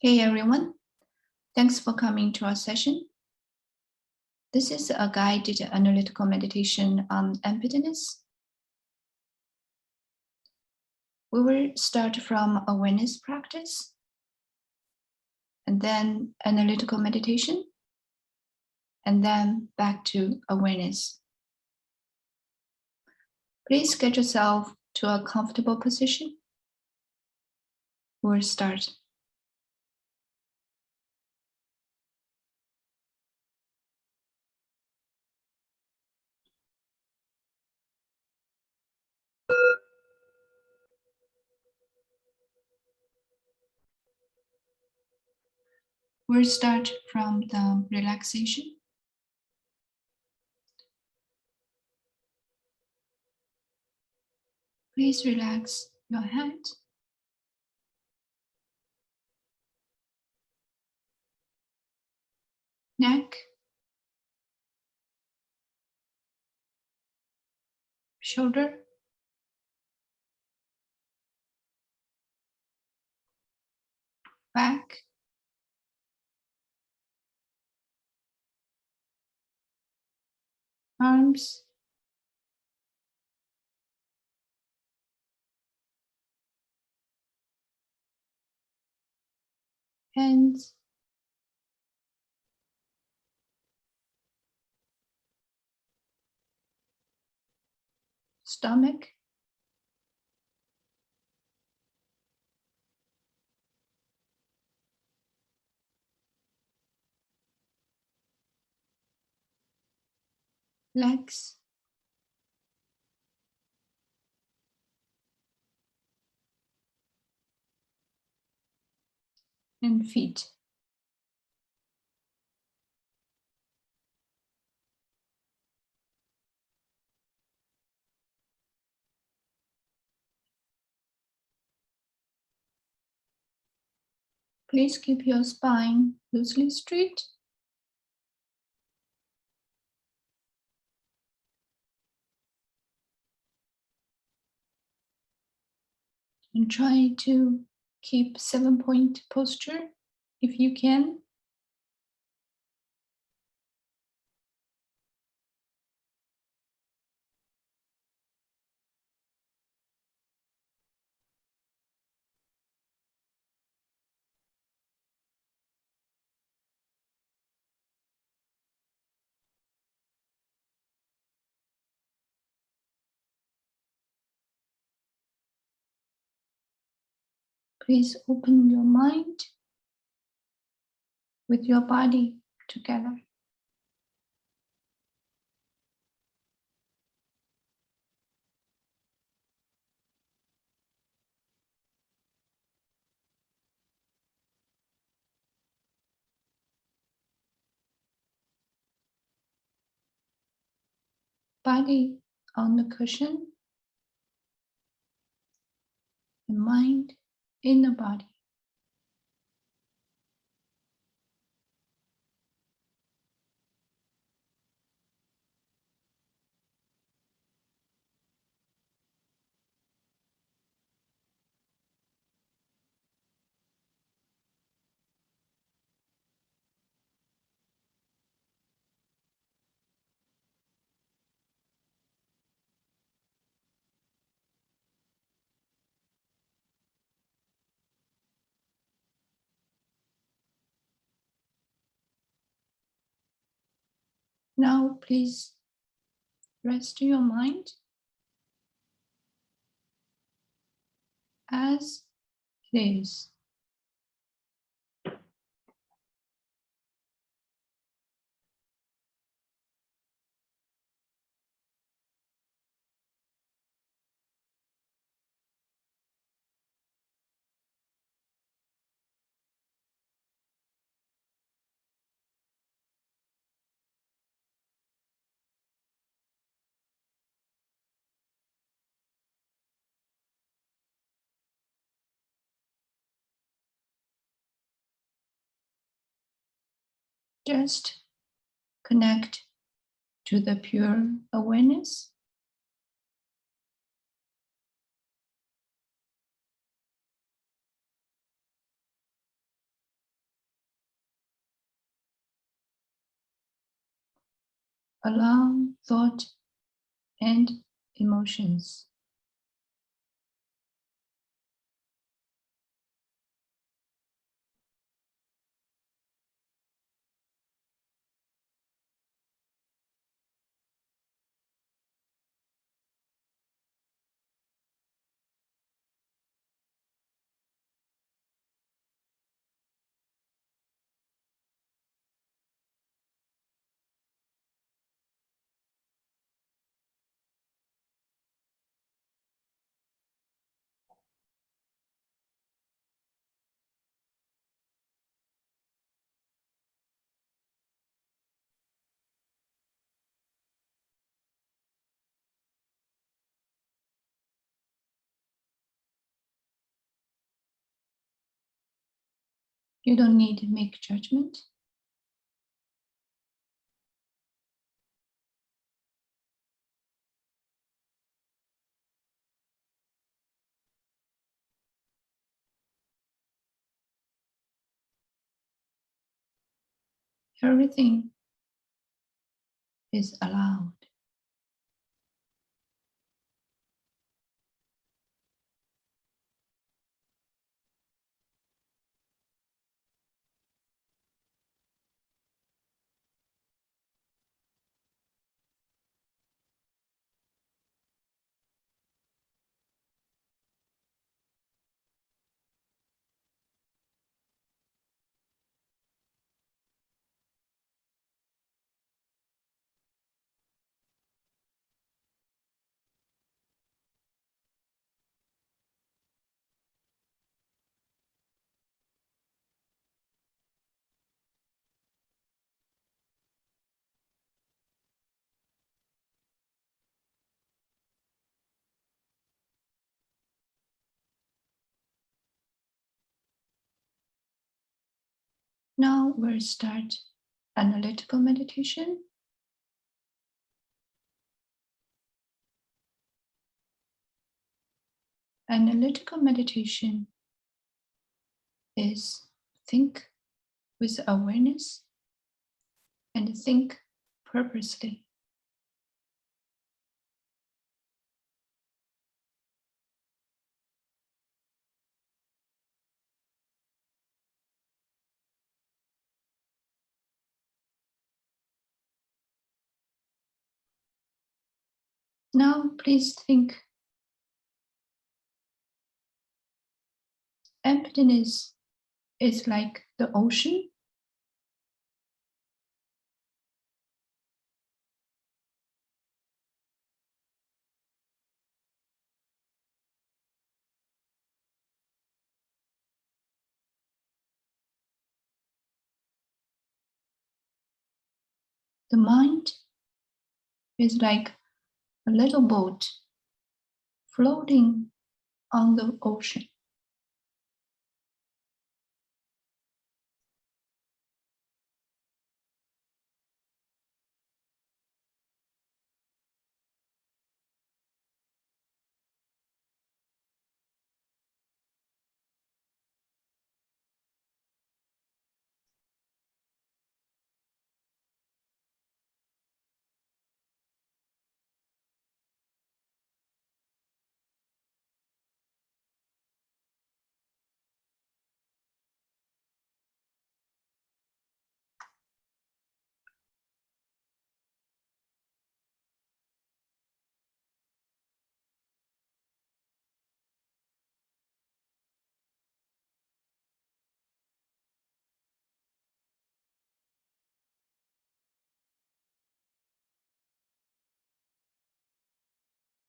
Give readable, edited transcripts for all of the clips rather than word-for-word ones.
Hey everyone, thanks for coming to our session. This is a guided analytical meditation on emptiness. We will start from awareness practice and then analytical meditation and then back to awareness. Please get yourself to a comfortable position. We'll start. We'll start from the relaxation. Please relax your head, neck, shoulder, back, arms, hands, stomach, legs, and feet. Please keep your spine loosely straight. And try to keep 7-point posture if you can. Please open your mind with your body together. Body on the cushion and mind in the body. Now please rest your mind as it is. Just connect to the pure awareness. Allow thought and emotions. You don't need to make judgment. Everything is allowed. Now we'll start analytical meditation. Analytical meditation is think with awareness and think purposely. Now please think emptiness is like the ocean. The mind is like a little boat floating on the ocean.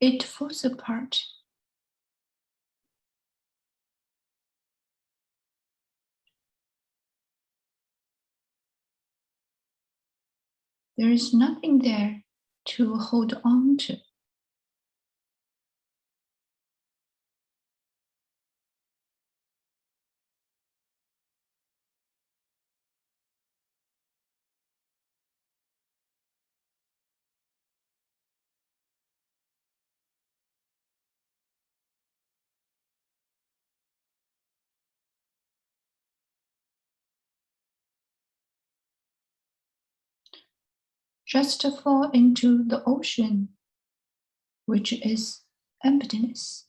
It falls apart. There is nothing there to hold on to. just fall into the ocean, which is emptiness.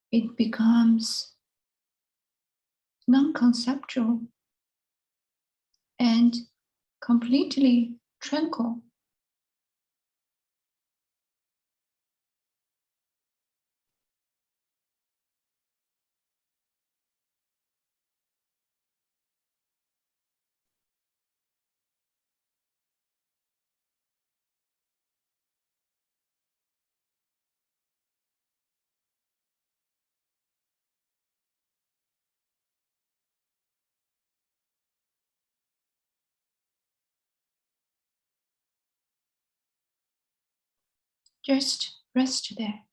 It becomes non-conceptual and completely tranquil. Just rest there.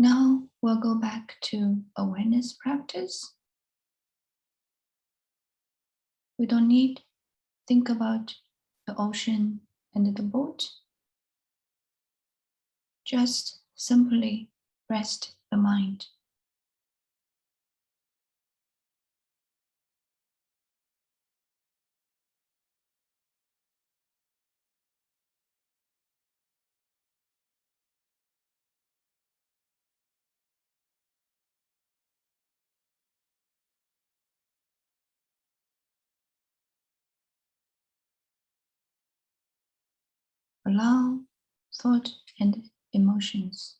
Now we'll go back to awareness practice. We don't need to think about the ocean and the boat. Just simply rest the mind. Allow thought and emotions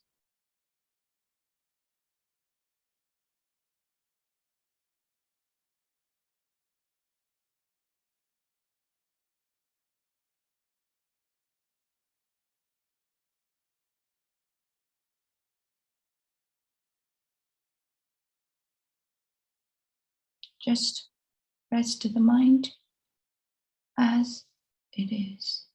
Just rest the mind as it is.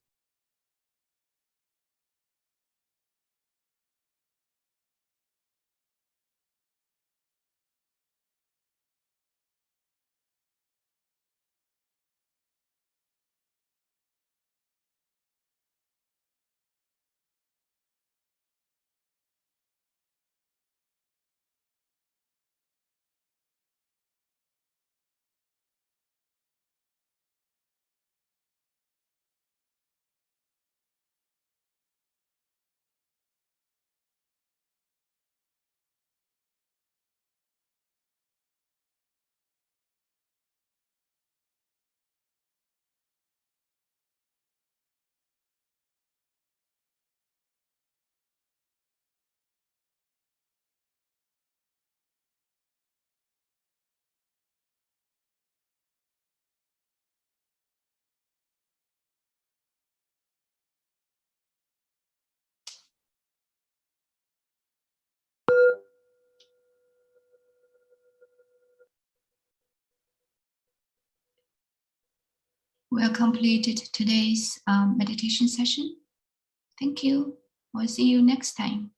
We have completed today's meditation session. Thank you. We'll see you next time.